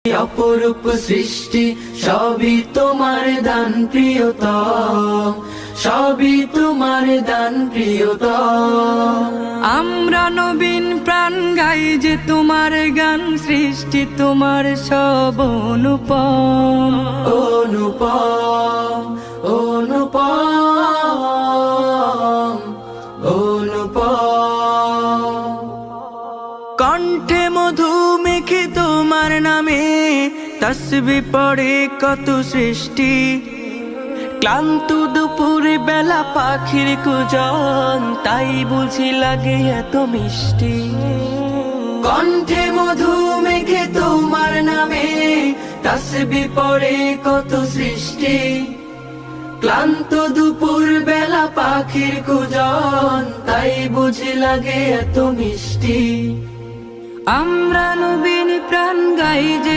অপরূপ সৃষ্টি সবই তোমার দান প্রিয়তম, সবই তোমার দান প্রিয়তম। আমরা নবীন প্রাণ গাই যে তোমার গান, সৃষ্টি তোমার সব অনুপম। অনুপম অনুপম অনুপম। কণ্ঠে মধু মেখে তোমার নামে তসবিহ পড়ে কত সৃষ্টি। ক্লান্ত দুপুরে বেলা পাখির কুজন, তাই বুঝি লাগে এত মিষ্টি। কণ্ঠে মধু মেখে তোমার নামে তাসবিহ পড়ে কত সৃষ্টি। ক্লান্ত দুপুর বেলা পাখির কুজন, তাই বুঝি লাগে এত মিষ্টি। আমরা নবীন প্রাণ গাই যে